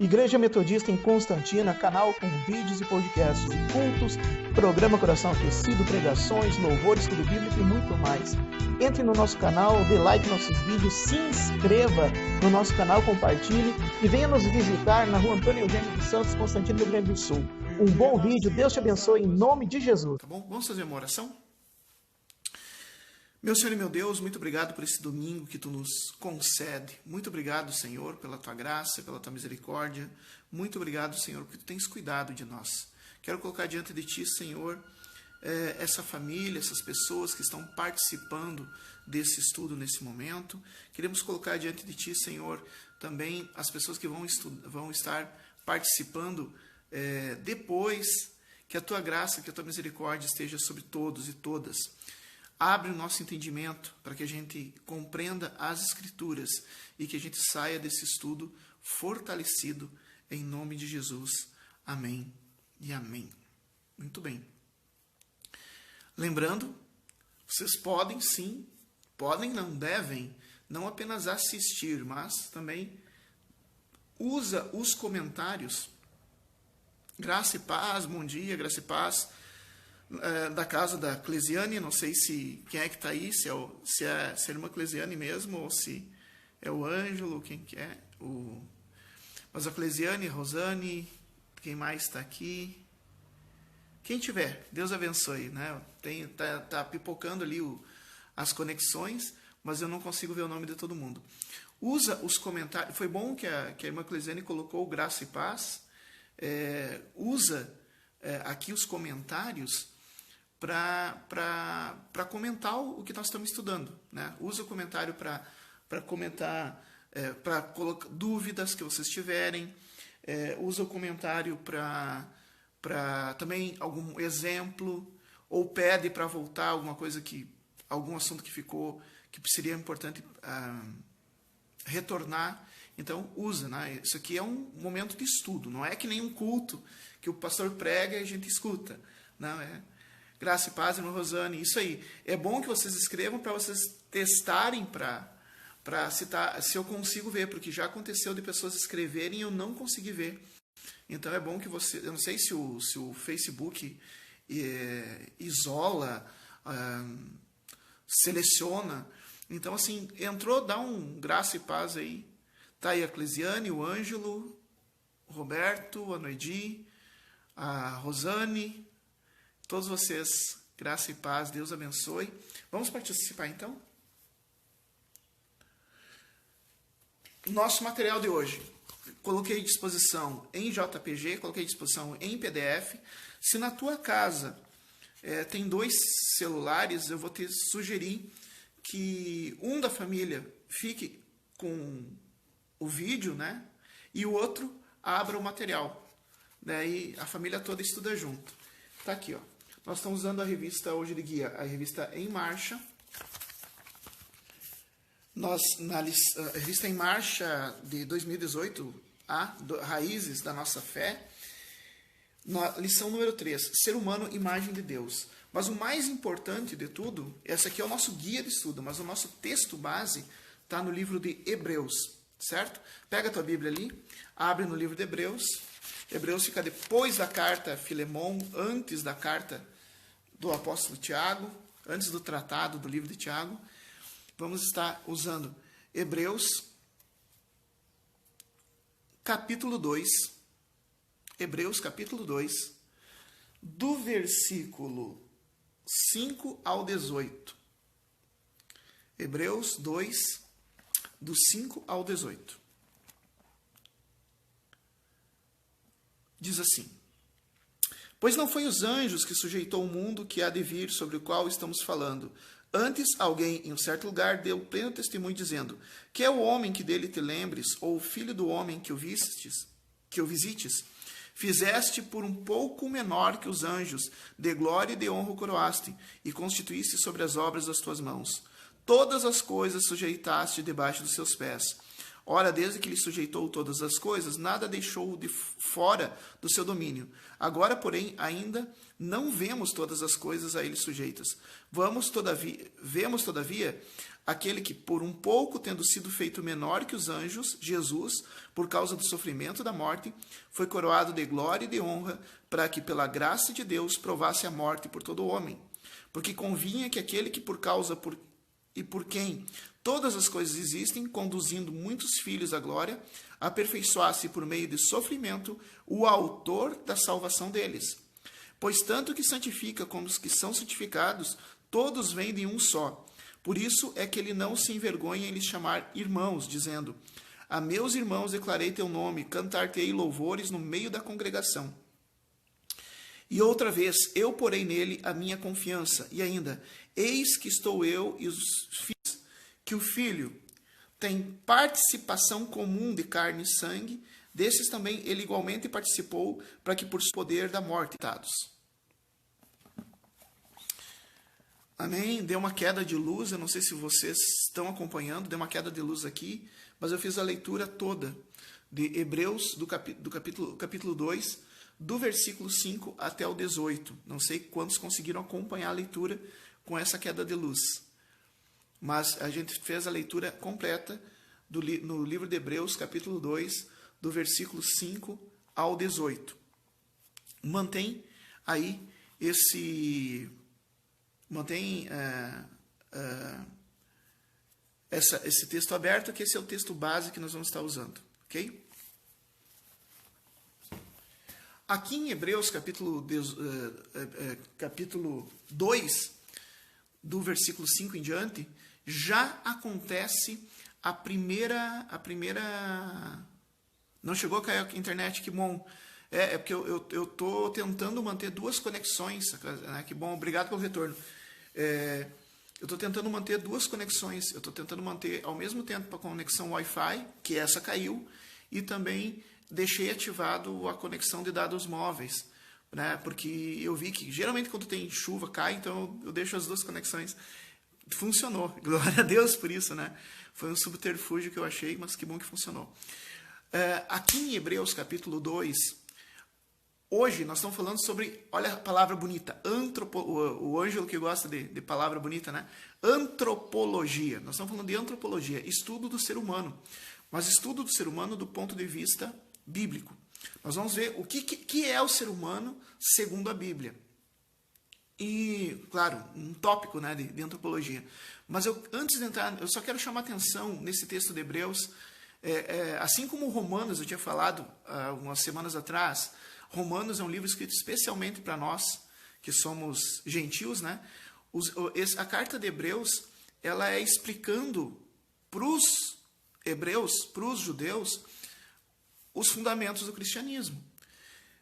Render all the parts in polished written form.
Igreja Metodista em Constantina, canal com vídeos e podcasts de cultos, programa Coração Aquecido, pregações, louvores, estudo bíblico e muito mais. Entre no nosso canal, dê like nos nossos vídeos, se inscreva no nosso canal, compartilhe e venha nos visitar na rua Antônio Eugênio dos Santos, Constantino, Rio Grande do Sul. Um bom vídeo, Deus te abençoe em nome de Jesus. Tá bom? Vamos fazer uma oração? Meu Senhor e meu Deus, muito obrigado por esse domingo que Tu nos concede. Muito obrigado, Senhor, pela Tua graça, pela Tua misericórdia. Muito obrigado, Senhor, porque Tu tens cuidado de nós. Quero colocar diante de Ti, Senhor, essa família, essas pessoas que estão participando desse estudo nesse momento. Queremos colocar diante de Ti, Senhor, também as pessoas que vão estar participando depois. Que a Tua graça, que a Tua misericórdia esteja sobre todos e todas. Abre o nosso entendimento para que a gente compreenda as Escrituras e que a gente saia desse estudo fortalecido em nome de Jesus. Amém e amém. Muito bem. Lembrando, vocês podem sim, não devem, não apenas assistir, mas também usa os comentários. Graça e paz, bom dia, graça e paz. Da casa da Clesiane, não sei quem é que está aí, se é a irmã Clesiane mesmo, ou se é o Ângelo, quem que é. Mas a Clesiane, a Rosane, quem mais está aqui? Quem tiver, Deus abençoe. Né? Tá pipocando ali as conexões, mas eu não consigo ver o nome de todo mundo. Usa os comentários, foi bom que a irmã Clesiane colocou graça e paz, usa aqui os comentários para comentar o que nós estamos estudando. Né? Usa o comentário para comentar, para colocar dúvidas que vocês tiverem. Usa o comentário para também algum exemplo, ou pede para voltar algum assunto que ficou, que seria importante retornar. Então, usa. Né? Isso aqui é um momento de estudo, não é que nem um culto que o pastor prega e a gente escuta. Não é? Graça e paz, irmã Rosane, isso aí. É bom que vocês escrevam para vocês testarem para citar, se eu consigo ver, porque já aconteceu de pessoas escreverem e eu não consegui ver. Então é bom que você, eu não sei se o Facebook isola, seleciona. Então assim, entrou, dá um graça e paz aí. Tá aí a Clesiane, o Ângelo, o Roberto, a Noedi, a Rosane, todos vocês, graça e paz, Deus abençoe. Vamos participar então? Nosso material de hoje, coloquei à disposição em JPG, coloquei à disposição em PDF. Se na tua casa tem 2 celulares, eu vou te sugerir que um da família fique com o vídeo, né? E o outro abra o material. Daí a família toda estuda junto. Tá aqui, ó. Nós estamos usando a revista hoje de guia, a revista Em Marcha. A revista Em Marcha de 2018, Raízes da Nossa Fé, na lição número 3, Ser Humano, Imagem de Deus. Mas o mais importante de tudo, esse aqui é o nosso guia de estudo, mas o nosso texto base está no livro de Hebreus, certo? Pega a tua Bíblia ali, abre no livro de Hebreus. Hebreus fica depois da carta a Filemon, antes da carta do apóstolo Tiago, antes do tratado do livro de Tiago. Vamos estar usando Hebreus, capítulo 2. Hebreus, capítulo 2, do versículo 5 ao 18. Hebreus 2, do 5 ao 18. Diz assim: Pois não foi os anjos que sujeitou o mundo que há de vir, sobre o qual estamos falando. Antes, alguém em um certo lugar deu pleno testemunho, dizendo: Que é o homem que dele te lembres, ou o filho do homem que o visites? Fizeste por um pouco menor que os anjos, de glória e de honra o coroaste, e constituíste sobre as obras das tuas mãos. Todas as coisas sujeitaste debaixo dos seus pés. Ora, desde que lhe sujeitou todas as coisas, nada deixou de fora do seu domínio. Agora, porém, ainda não vemos todas as coisas a ele sujeitas. Vemos, todavia, aquele que, por um pouco, tendo sido feito menor que os anjos, Jesus, por causa do sofrimento da morte, foi coroado de glória e de honra, para que, pela graça de Deus, provasse a morte por todo homem. Porque convinha que aquele que por quem todas as coisas existem, conduzindo muitos filhos à glória, aperfeiçoasse por meio de sofrimento o autor da salvação deles. Pois tanto que santifica como os que são santificados, todos vêm de um só. Por isso é que ele não se envergonha em lhes chamar irmãos, dizendo: a meus irmãos declarei teu nome, cantar-te-ei louvores no meio da congregação. E outra vez, eu porei nele a minha confiança. E ainda, eis que estou eu e os filhos, que o filho tem participação comum de carne e sangue, desses também ele igualmente participou, para que por poder da morte dados. Amém? Deu uma queda de luz, eu não sei se vocês estão acompanhando, deu uma queda de luz aqui, mas eu fiz a leitura toda de Hebreus, do capítulo 2, do versículo 5 até o 18. Não sei quantos conseguiram acompanhar a leitura com essa queda de luz. Mas a gente fez a leitura completa no livro de Hebreus, capítulo 2, do versículo 5 ao 18. Mantém aí esse texto aberto, que esse é o texto base que nós vamos estar usando, ok? Aqui em Hebreus, capítulo 2, do versículo 5 em diante, já acontece a primeira... Não chegou a cair a internet, que bom. É porque eu estou tentando manter duas conexões, né? Que bom, obrigado pelo retorno. Eu estou tentando manter duas conexões. Eu estou tentando manter ao mesmo tempo a conexão Wi-Fi, que essa caiu, e também deixei ativado a conexão de dados móveis, né? Porque eu vi que geralmente quando tem chuva cai, então eu deixo as duas conexões. Funcionou, glória a Deus por isso, né? Foi um subterfúgio que eu achei, mas que bom que funcionou. Aqui em Hebreus capítulo 2, hoje nós estamos falando sobre, olha a palavra bonita, o Ângelo que gosta de palavra bonita, né? Antropologia. Nós estamos falando de antropologia, estudo do ser humano, mas estudo do ser humano do ponto de vista bíblico. Nós vamos ver o que é o ser humano segundo a Bíblia. E, claro, um tópico, né, de antropologia. Mas antes de entrar, eu só quero chamar atenção nesse texto de Hebreus. Assim como Romanos, eu tinha falado algumas semanas atrás, Romanos é um livro escrito especialmente para nós, que somos gentios, né? A carta de Hebreus, ela é explicando para os hebreus, para os judeus, os fundamentos do cristianismo,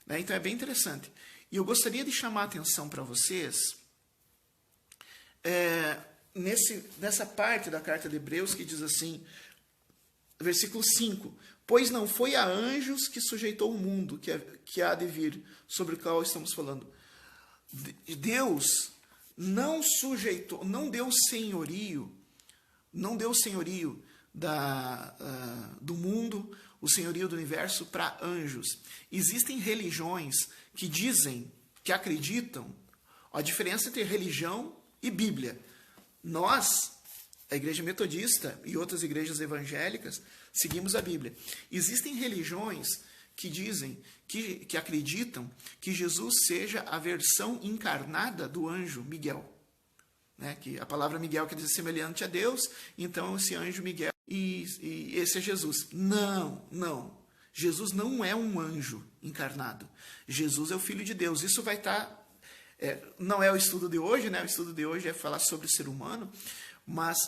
né? Então é bem interessante. E eu gostaria de chamar a atenção para vocês nessa parte da carta de Hebreus que diz assim, versículo 5, pois não foi a anjos que sujeitou o mundo que há de vir, sobre o qual estamos falando. Deus não sujeitou, não deu senhorio do mundo, o senhorio do universo para anjos. Existem religiões que dizem, que acreditam, a diferença entre religião e Bíblia. Nós, a Igreja Metodista e outras igrejas evangélicas, seguimos a Bíblia. Existem religiões que dizem, que acreditam que Jesus seja a versão encarnada do anjo Miguel. Né? Que a palavra Miguel quer dizer semelhante a Deus, então esse anjo Miguel, e esse é Jesus. Não. Jesus não é um anjo encarnado. Jesus é o Filho de Deus. Isso vai estar... não é o estudo de hoje, né? O estudo de hoje é falar sobre o ser humano, mas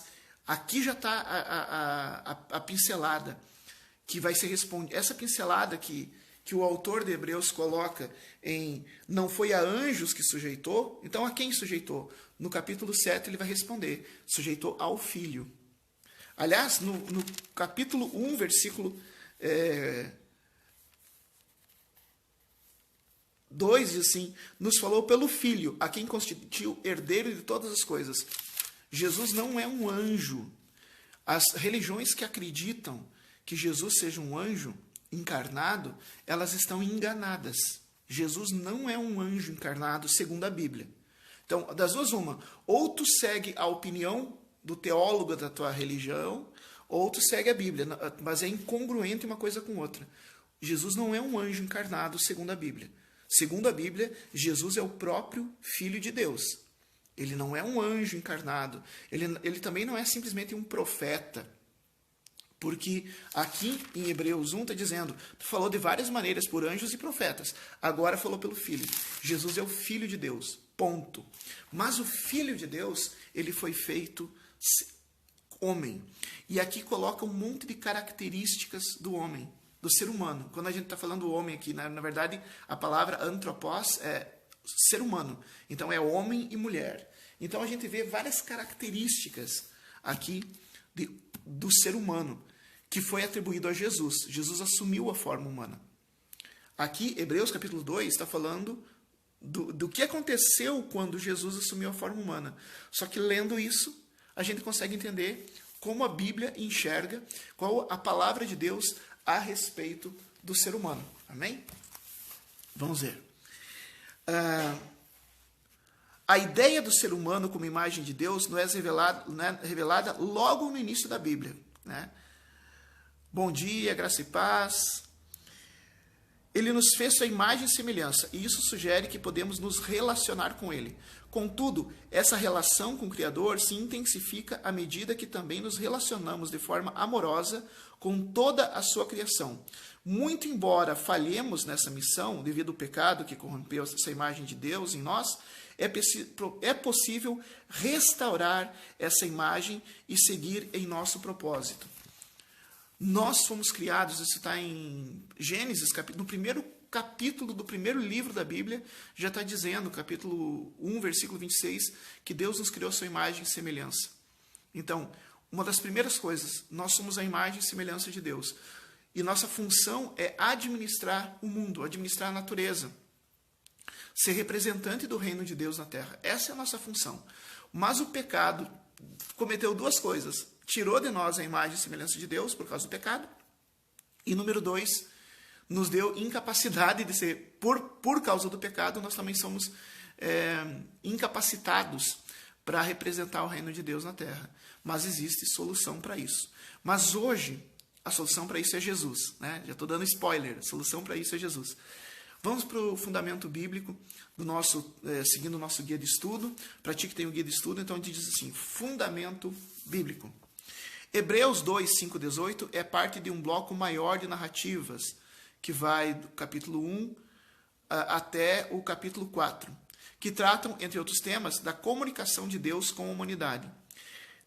aqui já está a pincelada que vai ser respondida. Essa pincelada que o autor de Hebreus coloca em não foi a anjos que sujeitou, então a quem sujeitou? No capítulo 7 ele vai responder, sujeitou ao Filho. Aliás, no capítulo 1, versículo 2, diz assim, nos falou pelo Filho, a quem constituiu herdeiro de todas as coisas. Jesus não é um anjo. As religiões que acreditam que Jesus seja um anjo encarnado, elas estão enganadas. Jesus não é um anjo encarnado, segundo a Bíblia. Então, das duas uma, ou tu segue a opinião do teólogo da tua religião, ou tu segue a Bíblia, mas é incongruente uma coisa com outra. Jesus não é um anjo encarnado, segundo a Bíblia. Segundo a Bíblia, Jesus é o próprio Filho de Deus. Ele não é um anjo encarnado. Ele também não é simplesmente um profeta. Porque aqui em Hebreus 1 está dizendo, tu falou de várias maneiras por anjos e profetas. Agora falou pelo Filho. Jesus é o Filho de Deus. Ponto. Mas o Filho de Deus, ele foi feito homem. E aqui coloca um monte de características do homem, do ser humano. Quando a gente está falando homem aqui, na verdade, a palavra antropos é ser humano. Então é homem e mulher. Então a gente vê várias características aqui do ser humano que foi atribuído a Jesus. Jesus assumiu a forma humana. Aqui, Hebreus capítulo 2 está falando do que aconteceu quando Jesus assumiu a forma humana. Só que lendo isso, a gente consegue entender como a Bíblia enxerga, qual a palavra de Deus a respeito do ser humano. Amém? Vamos ver. A ideia do ser humano como imagem de Deus não é revelada logo no início da Bíblia. Né? Bom dia, graça e paz. Ele nos fez sua imagem e semelhança, e isso sugere que podemos nos relacionar com ele. Contudo, essa relação com o Criador se intensifica à medida que também nos relacionamos de forma amorosa com toda a sua criação. Muito embora falhemos nessa missão, devido ao pecado que corrompeu essa imagem de Deus em nós, é possível restaurar essa imagem e seguir em nosso propósito. Nós fomos criados, isso está em Gênesis, no primeiro capítulo do primeiro livro da Bíblia, já está dizendo, capítulo 1, versículo 26, que Deus nos criou a sua imagem e semelhança. Então, uma das primeiras coisas, nós somos a imagem e semelhança de Deus. E nossa função é administrar o mundo, administrar a natureza. Ser representante do reino de Deus na terra. Essa é a nossa função. Mas o pecado cometeu duas coisas. Tirou de nós a imagem e semelhança de Deus por causa do pecado. E número 2, nos deu incapacidade de ser, por causa do pecado, nós também somos incapacitados para representar o reino de Deus na terra. Mas existe solução para isso. Mas hoje, a solução para isso é Jesus. Né? Já estou dando spoiler, a solução para isso é Jesus. Vamos para o fundamento bíblico, seguindo o nosso guia de estudo. Para ti que tem o guia de estudo, então a gente diz assim, fundamento bíblico. Hebreus 2, 5, 18 é parte de um bloco maior de narrativas, que vai do capítulo 1 até o capítulo 4, que tratam, entre outros temas, da comunicação de Deus com a humanidade.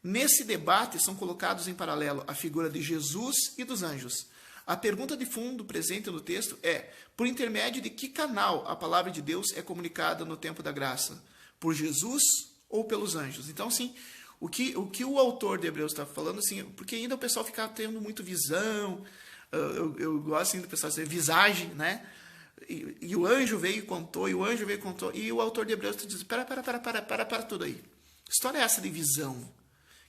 Nesse debate são colocados em paralelo a figura de Jesus e dos anjos. A pergunta de fundo presente no texto é, por intermédio de que canal a palavra de Deus é comunicada no tempo da graça? Por Jesus ou pelos anjos? Então, sim, o que o autor de Hebreus está falando, assim, porque ainda o pessoal fica tendo muito visão, eu gosto assim, do pessoal dizer visagem, né? E o anjo veio e contou, e o autor de Hebreus está dizendo, para tudo aí. Que história é essa de visão?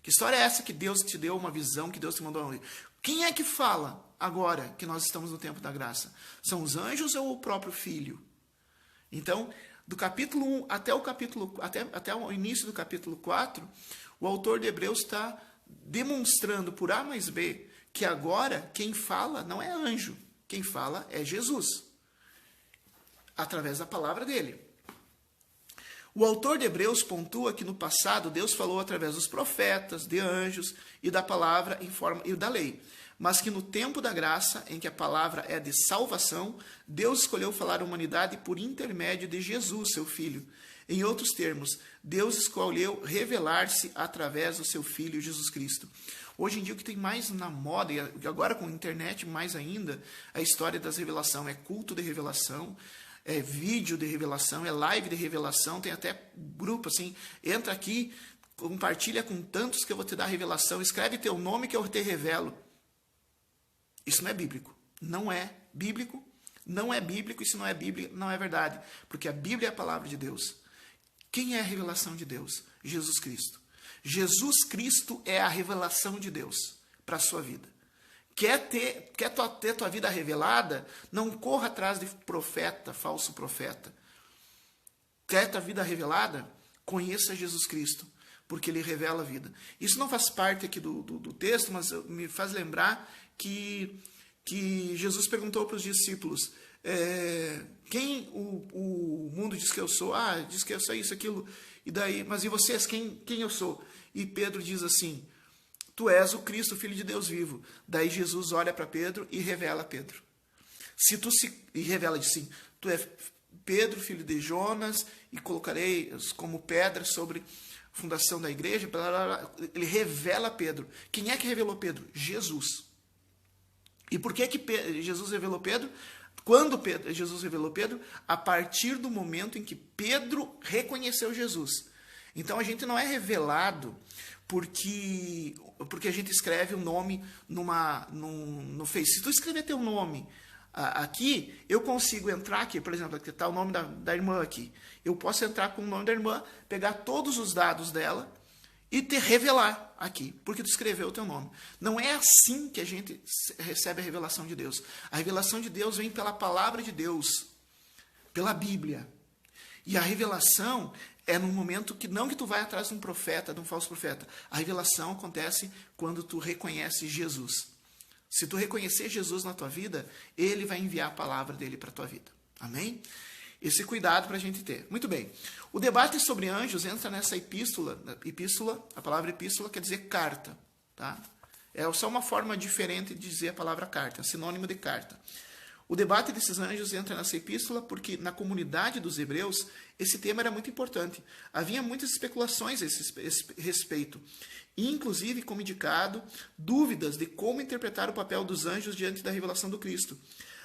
Que história é essa que Deus te deu uma visão, que Deus te mandou uma... Quem é que fala agora que nós estamos no tempo da graça? São os anjos ou o próprio Filho? Então, do capítulo 1 até o início do capítulo 4, o autor de Hebreus está demonstrando por A mais B que agora quem fala não é anjo, quem fala é Jesus, através da palavra dele. O autor de Hebreus pontua que no passado Deus falou através dos profetas, de anjos e da palavra em forma e da lei, mas que no tempo da graça, em que a palavra é de salvação, Deus escolheu falar à humanidade por intermédio de Jesus, seu Filho. Em outros termos, Deus escolheu revelar-se através do seu Filho, Jesus Cristo. Hoje em dia, o que tem mais na moda, e agora com a internet mais ainda, a história das revelações. É culto de revelação, é vídeo de revelação, é live de revelação, tem até grupo assim, entra aqui, compartilha com tantos que eu vou te dar a revelação, escreve teu nome que eu te revelo. Isso não é bíblico. Não é bíblico, não é bíblico, isso não é bíblico, não é verdade. Porque a Bíblia é a palavra de Deus. Quem é a revelação de Deus? Jesus Cristo. Jesus Cristo é a revelação de Deus para a sua vida. Quer ter tua vida revelada? Não corra atrás de profeta, falso profeta. Quer tua vida revelada? Conheça Jesus Cristo. porque ele revela a vida. Isso não faz parte aqui do texto, mas me faz lembrar que Jesus perguntou para os discípulos, quem o mundo diz que eu sou? Diz que eu sou isso, aquilo, e daí, mas e vocês, quem eu sou? E Pedro diz assim, tu és o Cristo, o Filho de Deus vivo. Daí Jesus olha para Pedro e revela a Pedro. E revela assim, tu és Pedro, filho de Jonas, e colocarei como pedra sobre a fundação da igreja. Blá, blá, blá. Ele revela Pedro. Quem é que revelou Pedro? Jesus. E por que Jesus revelou Pedro? Quando Jesus revelou Pedro? A partir do momento em que Pedro reconheceu Jesus. Então a gente não é revelado porque a gente escreve um nome no Face. Se tu escrever teu nome aqui, eu consigo entrar aqui, por exemplo, aqui está o nome da irmã aqui. Eu posso entrar com o nome da irmã, pegar todos os dados dela e te revelar aqui, porque tu escreveu o teu nome. Não é assim que a gente recebe a revelação de Deus. A revelação de Deus vem pela palavra de Deus, pela Bíblia. E a revelação é no momento que não que tu vai atrás de um profeta, de um falso profeta. A revelação acontece quando tu reconhece Jesus. Se tu reconhecer Jesus na tua vida, ele vai enviar a palavra dele para a tua vida. Amém? Esse cuidado para a gente ter. Muito bem. O debate sobre anjos entra nessa epístola. A palavra epístola quer dizer carta. Tá? É só uma forma diferente de dizer a palavra carta, sinônimo de carta. O debate desses anjos entra nessa epístola porque na comunidade dos hebreus esse tema era muito importante. Havia muitas especulações a esse respeito. E, inclusive, como indicado, dúvidas de como interpretar o papel dos anjos diante da revelação do Cristo.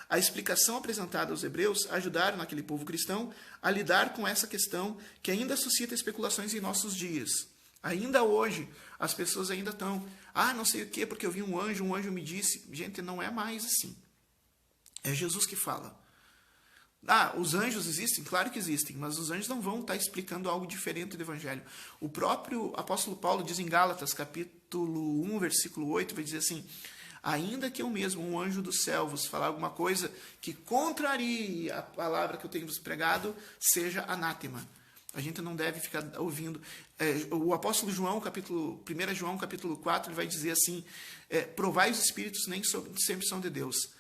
A explicação apresentada aos hebreus ajudaram aquele povo cristão a lidar com essa questão que ainda suscita especulações em nossos dias. Ainda hoje, as pessoas ainda estão, não sei o quê, porque eu vi um anjo me disse. Gente, não é mais assim. É Jesus que fala. Os anjos existem? Claro que existem, mas os anjos não vão estar explicando algo diferente do Evangelho. O próprio apóstolo Paulo diz em Gálatas, capítulo 1, versículo 8, vai dizer assim, ainda que eu mesmo, um anjo dos céus, vos falar alguma coisa que contrarie a palavra que eu tenho vos pregado, seja anátema. A gente não deve ficar ouvindo. O apóstolo João, 1 João, capítulo 4, ele vai dizer assim, provai os espíritos, nem sempre são de Deus.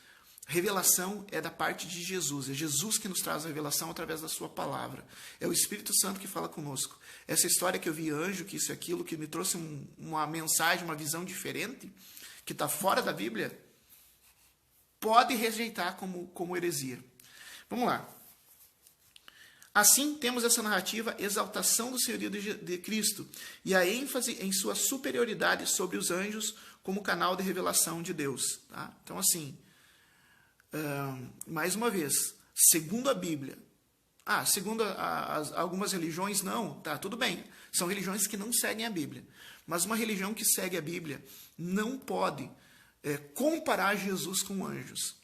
Revelação é da parte de Jesus. É Jesus que nos traz a revelação através da sua palavra. É o Espírito Santo que fala conosco. Essa história que eu vi anjo, que isso e aquilo, que me trouxe uma mensagem, uma visão diferente, que está fora da Bíblia, pode rejeitar como heresia. Vamos lá. Assim, temos essa narrativa, exaltação do senhorio de Cristo e a ênfase em sua superioridade sobre os anjos como canal de revelação de Deus. Tá? Então, assim, mais uma vez, segundo a Bíblia, segundo algumas religiões, não, tá, tudo bem, são religiões que não seguem a Bíblia, mas uma religião que segue a Bíblia não pode comparar Jesus com anjos.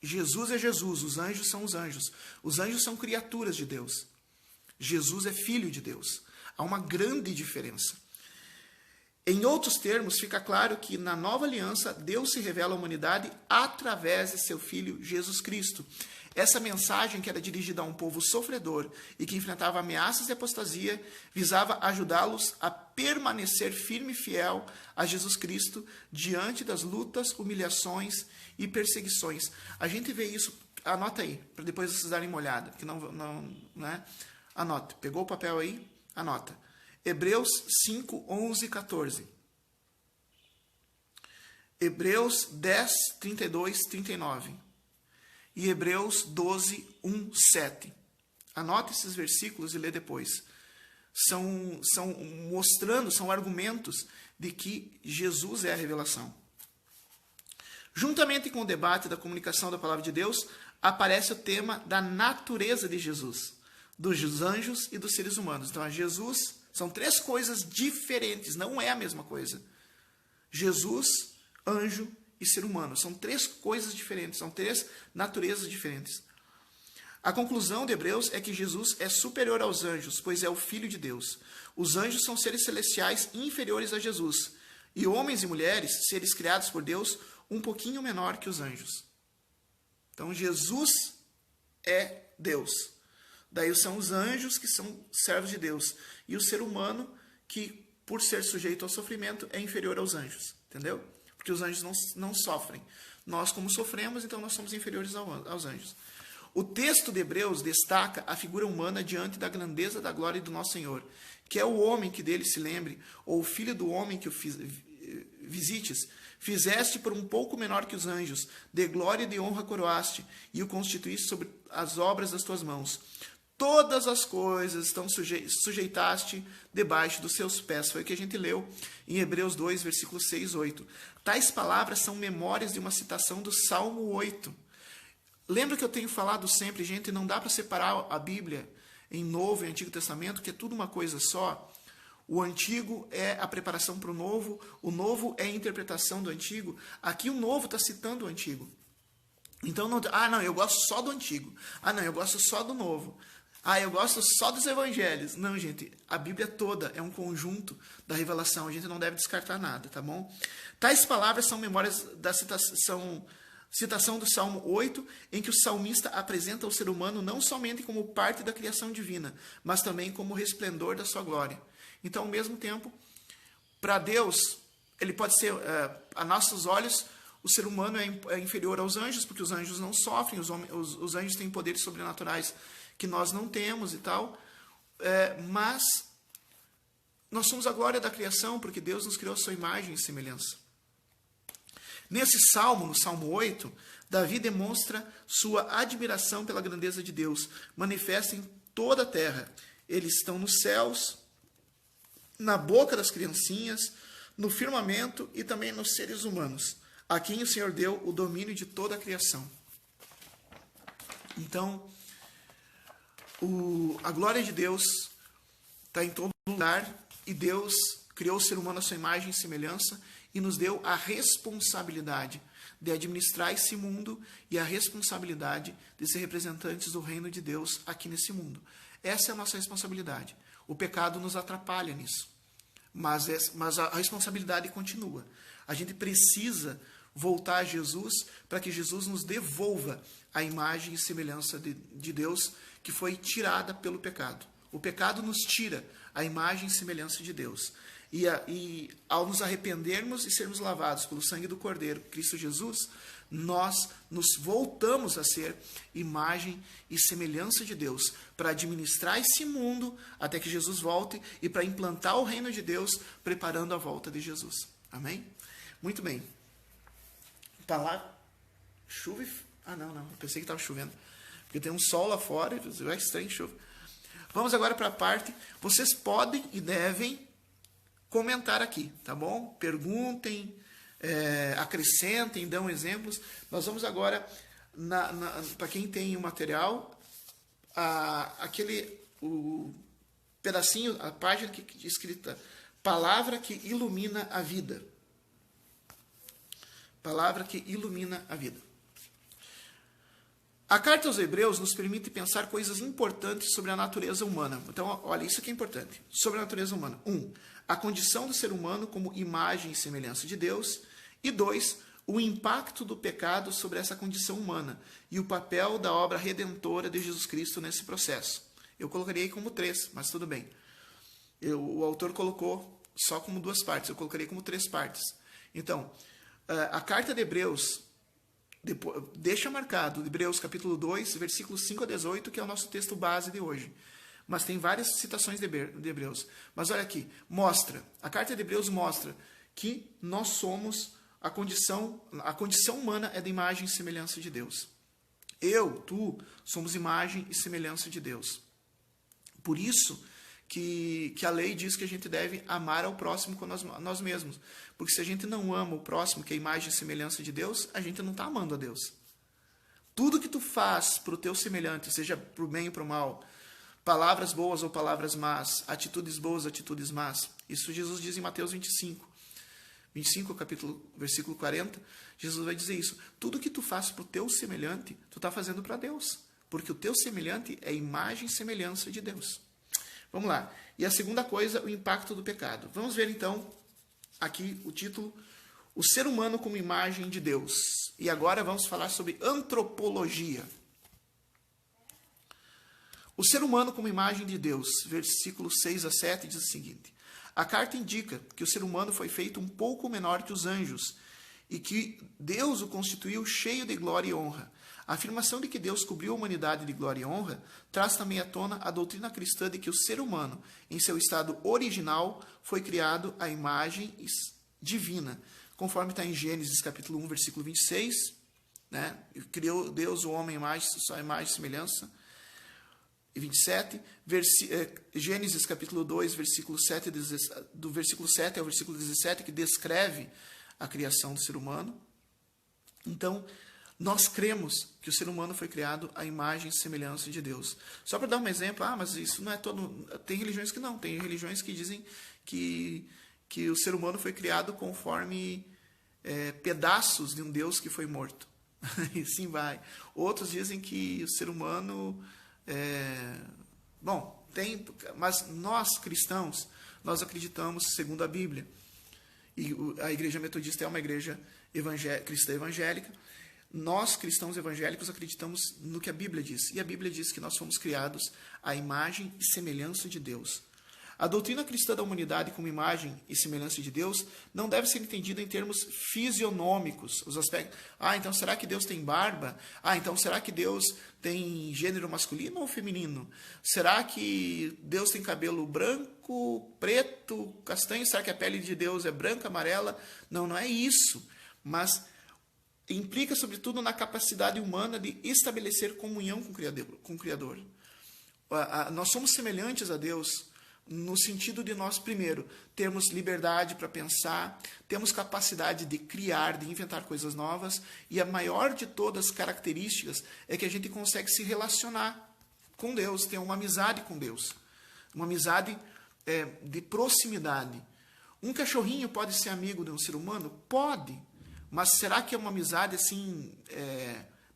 Jesus é Jesus, os anjos são os anjos são criaturas de Deus, Jesus é filho de Deus, há uma grande diferença. Em outros termos, fica claro que na nova aliança, Deus se revela à humanidade através de seu Filho Jesus Cristo. Essa mensagem, que era dirigida a um povo sofredor e que enfrentava ameaças de apostasia, visava ajudá-los a permanecer firme e fiel a Jesus Cristo diante das lutas, humilhações e perseguições. A gente vê isso, anota aí, para depois vocês darem uma olhada, que não é? Anota, pegou o papel aí? Anota. Hebreus 5, 11 e 14. Hebreus 10, 32, 39. E Hebreus 12, 1, 7. Anote esses versículos e lê depois. São argumentos de que Jesus é a revelação. Juntamente com o debate da comunicação da palavra de Deus, aparece o tema da natureza de Jesus, dos anjos e dos seres humanos. Então, Jesus são três coisas diferentes, não é a mesma coisa. Jesus, anjo e ser humano. São três coisas diferentes, são três naturezas diferentes. A conclusão de Hebreus é que Jesus é superior aos anjos, pois é o Filho de Deus. Os anjos são seres celestiais inferiores a Jesus. E homens e mulheres, seres criados por Deus, um pouquinho menor que os anjos. Então, Jesus é Deus. Daí são os anjos que são servos de Deus. E o ser humano que, por ser sujeito ao sofrimento, é inferior aos anjos. Entendeu? Porque os anjos não sofrem. Nós, como sofremos, então nós somos inferiores aos anjos. O texto de Hebreus destaca a figura humana diante da grandeza da glória do nosso Senhor, que é o homem que dele se lembre, ou o filho do homem que o visites, fizeste por um pouco menor que os anjos, de glória e de honra coroaste, e o constituíste sobre as obras das tuas mãos. Todas as coisas estão sujeitaste debaixo dos seus pés. Foi o que a gente leu em Hebreus 2, versículos 6 e 8. Tais palavras são memórias de uma citação do Salmo 8. Lembra que eu tenho falado sempre, gente, não dá para separar a Bíblia em Novo e Antigo Testamento, que é tudo uma coisa só. O Antigo é a preparação para o Novo é a interpretação do Antigo. Aqui o Novo está citando o Antigo. Então, não, eu gosto só do Antigo. Não, eu gosto só do Novo. Eu gosto só dos Evangelhos. Não, gente, a Bíblia toda é um conjunto da revelação. A gente não deve descartar nada, tá bom? Tais palavras são memórias da citação do Salmo 8, em que o salmista apresenta o ser humano não somente como parte da criação divina, mas também como resplendor da sua glória. Então, ao mesmo tempo, para Deus, ele pode ser, a nossos olhos, o ser humano é inferior aos anjos, porque os anjos não sofrem, os anjos têm poderes sobrenaturais que nós não temos e tal, mas nós somos a glória da criação, porque Deus nos criou a sua imagem e semelhança. Nesse salmo, no Salmo 8, Davi demonstra sua admiração pela grandeza de Deus, manifesta em toda a terra. Eles estão nos céus, na boca das criancinhas, no firmamento e também nos seres humanos, a quem o Senhor deu o domínio de toda a criação. Então, a glória de Deus está em todo lugar, e Deus criou o ser humano à sua imagem e semelhança e nos deu a responsabilidade de administrar esse mundo e a responsabilidade de ser representantes do reino de Deus aqui nesse mundo. Essa é a nossa responsabilidade. O pecado nos atrapalha nisso, mas a responsabilidade continua. A gente precisa voltar a Jesus para que Jesus nos devolva a imagem e semelhança de Deus que foi tirada pelo pecado. O pecado nos tira a imagem e semelhança de Deus. E ao nos arrependermos e sermos lavados pelo sangue do Cordeiro, Cristo Jesus, nós nos voltamos a ser imagem e semelhança de Deus, para administrar esse mundo até que Jesus volte e para implantar o reino de Deus, preparando a volta de Jesus. Amém? Muito bem. Tá lá, chuva não, eu pensei que estava chovendo, porque tem um sol lá fora, é estranho chuva. Vamos agora para a parte, vocês podem e devem comentar aqui, tá bom? Perguntem, acrescentem, dão exemplos. Nós vamos agora, para quem tem o material, o pedacinho, a página que escrita, palavra que ilumina a vida. Palavra que ilumina a vida. A carta aos Hebreus nos permite pensar coisas importantes sobre a natureza humana. Então, olha, isso que é importante. Sobre a natureza humana. 1. A condição do ser humano como imagem e semelhança de Deus. E 2. O impacto do pecado sobre essa condição humana e o papel da obra redentora de Jesus Cristo nesse processo. Eu colocaria aí como 3, mas tudo bem. O autor colocou só como 2 partes, eu colocaria como 3 partes. Então, a carta de Hebreus deixa marcado, Hebreus capítulo 2, versículos 5 a 18, que é o nosso texto base de hoje. Mas tem várias citações de Hebreus. Mas olha aqui, a carta de Hebreus mostra que nós somos a condição humana é da imagem e semelhança de Deus. Tu, somos imagem e semelhança de Deus. Por isso que a lei diz que a gente deve amar ao próximo com nós mesmos. Porque se a gente não ama o próximo, que é a imagem e semelhança de Deus, a gente não está amando a Deus. Tudo que tu faz para o teu semelhante, seja para o bem ou para o mal, palavras boas ou palavras más, atitudes boas, atitudes más, isso Jesus diz em Mateus 25, versículo 40, Jesus vai dizer isso. Tudo que tu faz para o teu semelhante, tu está fazendo para Deus. Porque o teu semelhante é imagem e semelhança de Deus. Vamos lá. E a segunda coisa, o impacto do pecado. Vamos ver então aqui o título, o ser humano como imagem de Deus. E agora vamos falar sobre antropologia. O ser humano como imagem de Deus, versículos 6 a 7, diz o seguinte: A carta indica que o ser humano foi feito um pouco menor que os anjos e que Deus o constituiu cheio de glória e honra. A afirmação de que Deus cobriu a humanidade de glória e honra traz também à tona a doutrina cristã de que o ser humano, em seu estado original, foi criado à imagem divina, conforme está em Gênesis capítulo 1, versículo 26, né? Criou Deus o homem sua imagem e semelhança. E 27, Gênesis capítulo 2, versículo 7, do versículo 7 ao versículo 17, que descreve a criação do ser humano. Então, nós cremos que o ser humano foi criado à imagem e semelhança de Deus. Só para dar um exemplo, mas isso não é todo... Tem religiões que não, tem religiões que dizem que o ser humano foi criado conforme pedaços de um Deus que foi morto. E sim vai. Outros dizem que o ser humano... mas nós cristãos, nós acreditamos segundo a Bíblia. E a igreja metodista é uma igreja cristã evangélica. Nós, cristãos evangélicos, acreditamos no que a Bíblia diz. E a Bíblia diz que nós fomos criados à imagem e semelhança de Deus. A doutrina cristã da humanidade como imagem e semelhança de Deus não deve ser entendida em termos fisionômicos. Os aspectos. Então será que Deus tem barba? Então será que Deus tem gênero masculino ou feminino? Será que Deus tem cabelo branco, preto, castanho? Será que a pele de Deus é branca, amarela? Não é isso. Mas implica, sobretudo, na capacidade humana de estabelecer comunhão com o Criador. Nós somos semelhantes a Deus no sentido de nós, primeiro, termos liberdade para pensar, temos capacidade de criar, de inventar coisas novas, e a maior de todas as características é que a gente consegue se relacionar com Deus, ter uma amizade com Deus, uma amizade de proximidade. Um cachorrinho pode ser amigo de um ser humano? Pode. Mas será que é uma amizade assim,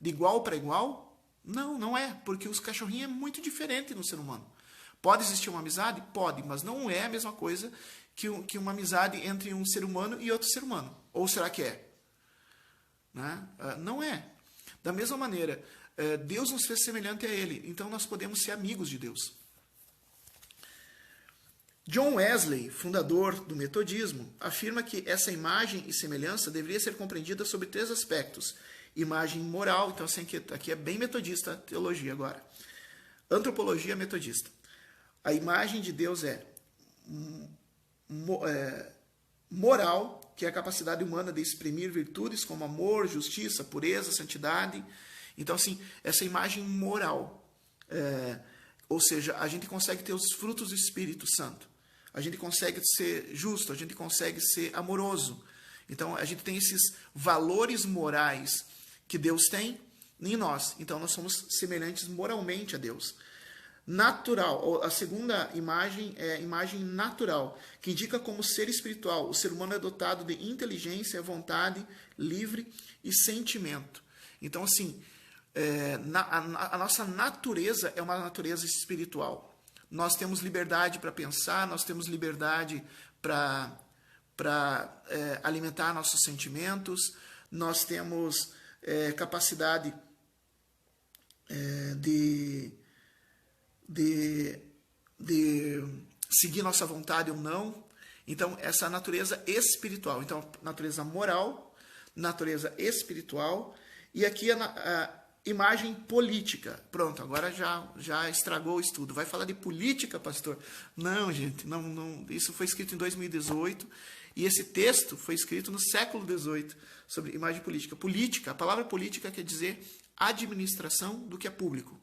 de igual para igual? Não é, porque os cachorrinhos é muito diferente no ser humano. Pode existir uma amizade? Pode, mas não é a mesma coisa que uma amizade entre um ser humano e outro ser humano. Ou será que é? Né? Não é. Da mesma maneira, Deus nos fez semelhante a Ele, então nós podemos ser amigos de Deus. John Wesley, fundador do metodismo, afirma que essa imagem e semelhança deveria ser compreendida sobre 3 aspectos. Imagem moral, então assim, aqui é bem metodista a teologia agora. Antropologia metodista. A imagem de Deus é moral, que é a capacidade humana de exprimir virtudes como amor, justiça, pureza, santidade. Então, assim, essa imagem moral, ou seja, a gente consegue ter os frutos do Espírito Santo. A gente consegue ser justo, a gente consegue ser amoroso. Então, a gente tem esses valores morais que Deus tem em nós. Então, nós somos semelhantes moralmente a Deus. Natural, a segunda imagem é a imagem natural, que indica como ser espiritual. O ser humano é dotado de inteligência, vontade, livre e sentimento. Então, assim, a nossa natureza é uma natureza espiritual. Nós temos liberdade para pensar, nós temos liberdade para alimentar nossos sentimentos, nós temos capacidade de seguir nossa vontade ou não. Então, essa natureza espiritual. Então, natureza moral, natureza espiritual, e aqui a imagem política. Pronto, agora já estragou o estudo. Vai falar de política, pastor? Não, gente, não. Isso foi escrito em 2018, e esse texto foi escrito no século XVIII, sobre imagem política. Política, a palavra política quer dizer administração do que é público.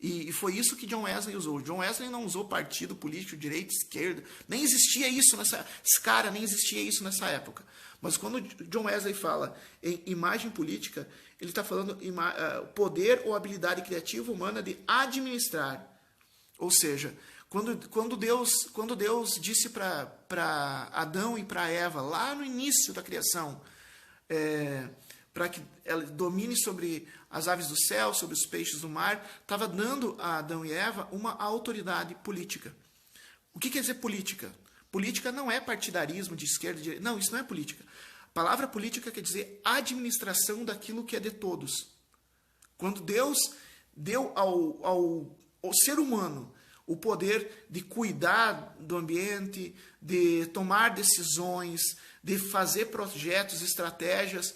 E foi isso que John Wesley usou. John Wesley não usou partido político, direita, esquerda. Nem existia isso nem existia isso nessa época. Mas quando John Wesley fala em imagem política, ele está falando poder ou habilidade criativa humana de administrar. Ou seja, quando Deus disse para Adão e para Eva, lá no início da criação, para que ela domine sobre as aves do céu, sobre os peixes do mar, estava dando a Adão e Eva uma autoridade política. O que quer dizer política? Política não é partidarismo de esquerda e direita. Não, isso não é política. A palavra política quer dizer administração daquilo que é de todos. Quando Deus deu ao ser humano o poder de cuidar do ambiente, de tomar decisões, de fazer projetos, estratégias,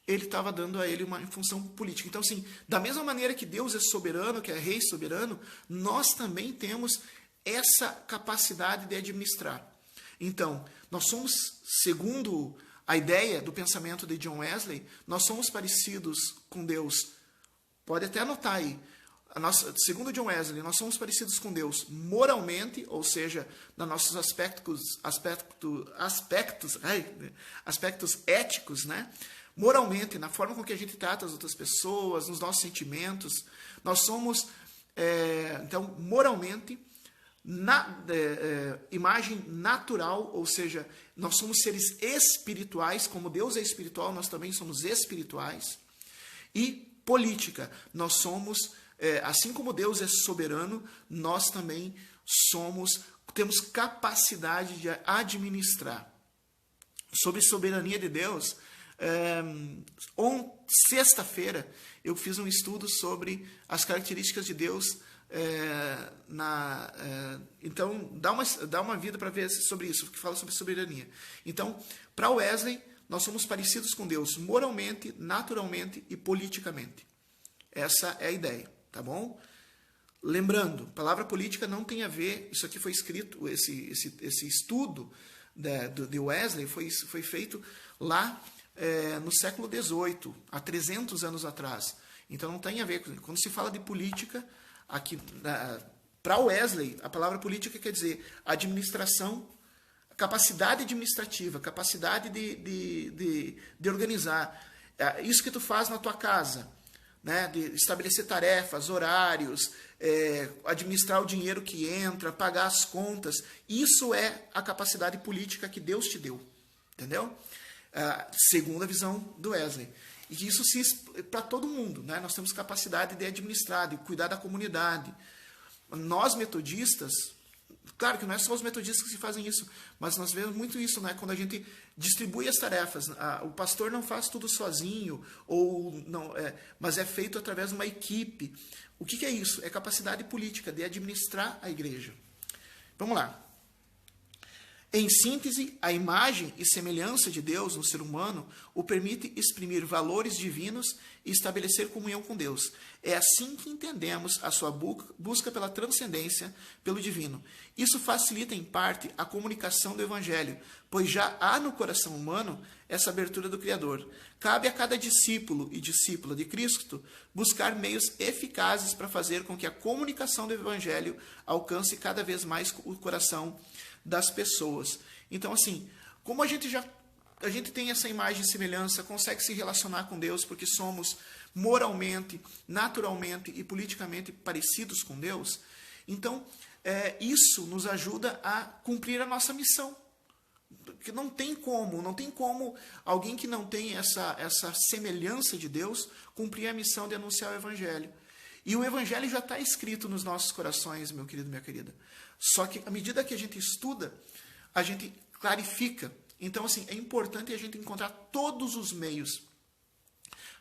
ele estava dando a ele uma função política. Então, assim, da mesma maneira que Deus é soberano, que é rei soberano, nós também temos essa capacidade de administrar. Então, nós somos, segundo a ideia do pensamento de John Wesley, nós somos parecidos com Deus. Pode até anotar aí. Segundo John Wesley, nós somos parecidos com Deus moralmente, ou seja, nos nossos aspectos éticos, né? Moralmente, na forma com que a gente trata as outras pessoas, nos nossos sentimentos. Nós somos, então, moralmente, imagem natural, ou seja, nós somos seres espirituais, como Deus é espiritual, nós também somos espirituais. E política, nós somos, assim como Deus é soberano, nós também temos capacidade de administrar. Sobre soberania de Deus, sexta-feira eu fiz um estudo sobre as características de Deus. Então, dá uma vida para ver sobre isso, que fala sobre soberania. Então, para Wesley, nós somos parecidos com Deus moralmente, naturalmente e politicamente. Essa é a ideia, tá bom? Lembrando, palavra política não tem a ver, isso aqui foi escrito, esse estudo de Wesley foi feito lá no século XVIII, há 300 anos atrás. Então não tem a ver, quando se fala de política, aqui para Wesley, a palavra política quer dizer administração, capacidade administrativa, capacidade de organizar. Isso que tu faz na tua casa, né? De estabelecer tarefas, horários, administrar o dinheiro que entra, pagar as contas. Isso é a capacidade política que Deus te deu. Entendeu? Segundo a visão do Wesley. E que isso para todo mundo, né? Nós temos capacidade de administrar, de cuidar da comunidade. Nós metodistas, claro que não é só os metodistas que fazem isso, mas nós vemos muito isso, né? Quando a gente distribui as tarefas, o pastor não faz tudo sozinho, mas é feito através de uma equipe. O que é isso? É capacidade política de administrar a igreja. Vamos lá. Em síntese, a imagem e semelhança de Deus no ser humano o permite exprimir valores divinos e estabelecer comunhão com Deus. É assim que entendemos a sua busca pela transcendência, pelo divino. Isso facilita, em parte, a comunicação do Evangelho, pois já há no coração humano essa abertura do Criador. Cabe a cada discípulo e discípula de Cristo buscar meios eficazes para fazer com que a comunicação do Evangelho alcance cada vez mais o coração das pessoas. Então, assim, como a gente tem essa imagem e semelhança, consegue se relacionar com Deus, porque somos moralmente, naturalmente e politicamente parecidos com Deus, então isso nos ajuda a cumprir a nossa missão. Porque não tem como alguém que não tem essa semelhança de Deus cumprir a missão de anunciar o Evangelho. E o Evangelho já está escrito nos nossos corações, meu querido, minha querida. Só que, à medida que a gente estuda, a gente clarifica. Então, assim, é importante a gente encontrar todos os meios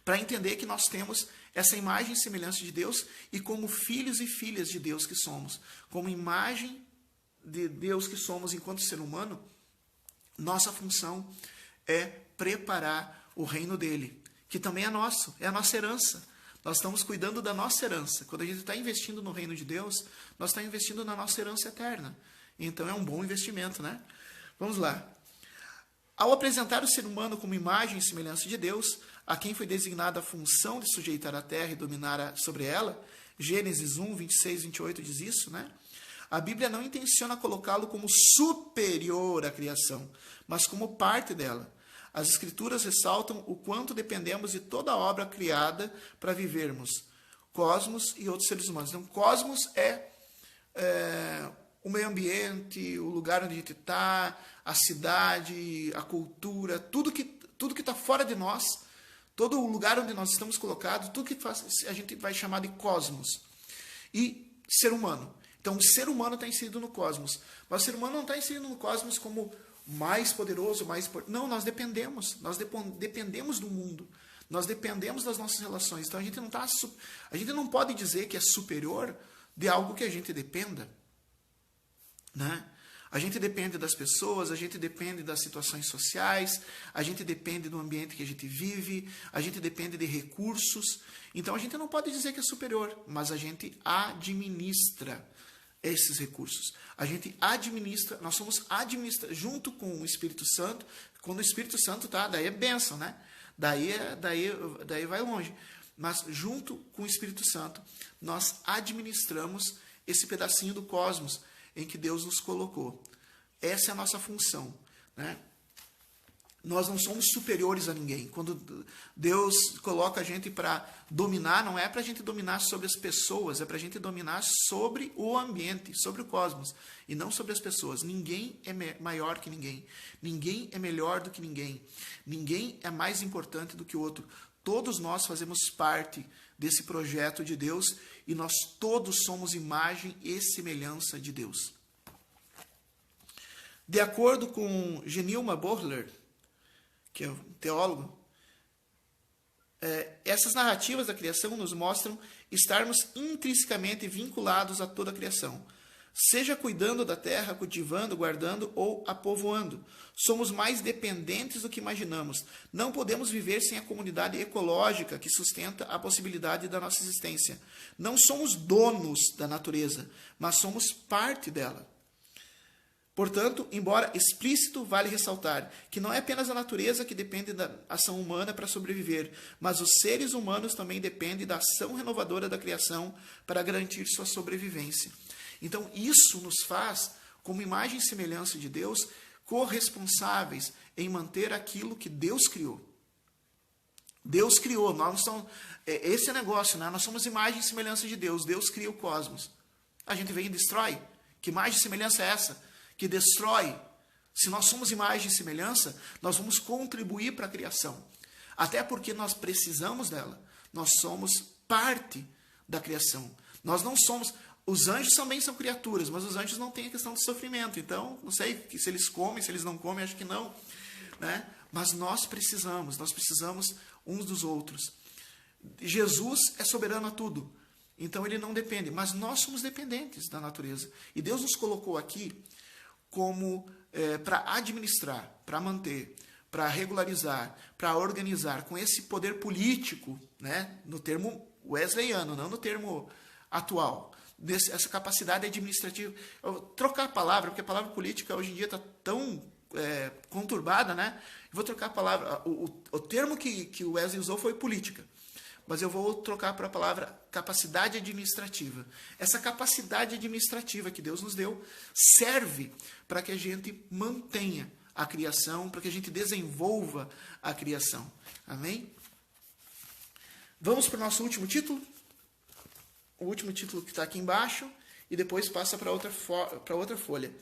para entender que nós temos essa imagem e semelhança de Deus e como filhos e filhas de Deus que somos. Como imagem de Deus que somos enquanto ser humano, nossa função é preparar o reino dele, que também é nosso, é a nossa herança. Nós estamos cuidando da nossa herança. Quando a gente está investindo no reino de Deus, nós estamos investindo na nossa herança eterna. Então é um bom investimento, né? Vamos lá. Ao apresentar o ser humano como imagem e semelhança de Deus, a quem foi designada a função de sujeitar a terra e dominar sobre ela, Gênesis 1, 26, 28 diz isso, né? A Bíblia não intenciona colocá-lo como superior à criação, mas como parte dela. As Escrituras ressaltam o quanto dependemos de toda a obra criada para vivermos, cosmos e outros seres humanos. Então, cosmos é o meio ambiente, o lugar onde a gente está, a cidade, a cultura, tudo que está fora de nós, todo o lugar onde nós estamos colocados, tudo que a gente vai chamar de cosmos. E ser humano. Então, o ser humano está inserido no cosmos. Mas o ser humano não está inserido no cosmos como mais poderoso, Não, nós dependemos. Nós dependemos do mundo. Nós dependemos das nossas relações. Então, a gente não pode dizer que é superior de algo que a gente dependa. né? A gente depende das pessoas, a gente depende das situações sociais, a gente depende do ambiente que a gente vive, a gente depende de recursos. Então a gente não pode dizer que é superior, mas a gente administra esses recursos. A gente administra, nós somos junto com o Espírito Santo. Quando o Espírito Santo tá, daí é bênção, né? Daí vai longe. Mas junto com o Espírito Santo, nós administramos esse pedacinho do cosmos em que Deus nos colocou. Essa é a nossa função, né? Nós não somos superiores a ninguém. Quando Deus coloca a gente para dominar, não é para a gente dominar sobre as pessoas, é para a gente dominar sobre o ambiente, sobre o cosmos, e não sobre as pessoas. Ninguém é maior que ninguém. Ninguém é melhor do que ninguém. Ninguém é mais importante do que o outro. Todos nós fazemos parte desse projeto de Deus e nós todos somos imagem e semelhança de Deus. De acordo com Genilma Bohler, que é um teólogo, essas narrativas da criação nos mostram estarmos intrinsecamente vinculados a toda a criação, seja cuidando da terra, cultivando, guardando ou a povoando. Somos mais dependentes do que imaginamos. Não podemos viver sem a comunidade ecológica que sustenta a possibilidade da nossa existência. Não somos donos da natureza, mas somos parte dela. Portanto, embora explícito, vale ressaltar que não é apenas a natureza que depende da ação humana para sobreviver, mas os seres humanos também dependem da ação renovadora da criação para garantir sua sobrevivência. Então, isso nos faz, como imagem e semelhança de Deus, corresponsáveis em manter aquilo que Deus criou. Deus criou, nós não somos, esse é o negócio, né? Nós somos imagem e semelhança de Deus. Deus cria o cosmos. A gente vem e destrói. Que imagem e semelhança é essa? Que destrói. Se nós somos imagem e semelhança, nós vamos contribuir para a criação. Até porque nós precisamos dela. Nós somos parte da criação. Nós não somos... Os anjos também são criaturas, mas os anjos não têm a questão do sofrimento. Então, não sei se eles comem, se eles não comem, acho que não, né? Mas nós precisamos uns dos outros. Jesus é soberano a tudo. Então ele não depende, mas nós somos dependentes da natureza. E Deus nos colocou aqui como para administrar, para manter, para regularizar, para organizar, com esse poder político, né, no termo wesleyano, não no termo atual, essa capacidade administrativa. Eu vou trocar a palavra, porque a palavra política hoje em dia está tão conturbada, né? Eu vou trocar a palavra, o termo que o Wesley usou foi política, mas eu vou trocar para a palavra capacidade administrativa. Essa capacidade administrativa que Deus nos deu serve para que a gente mantenha a criação, para que a gente desenvolva a criação. Amém? Vamos para o nosso último título? O último título que está aqui embaixo, e depois passa para outra folha.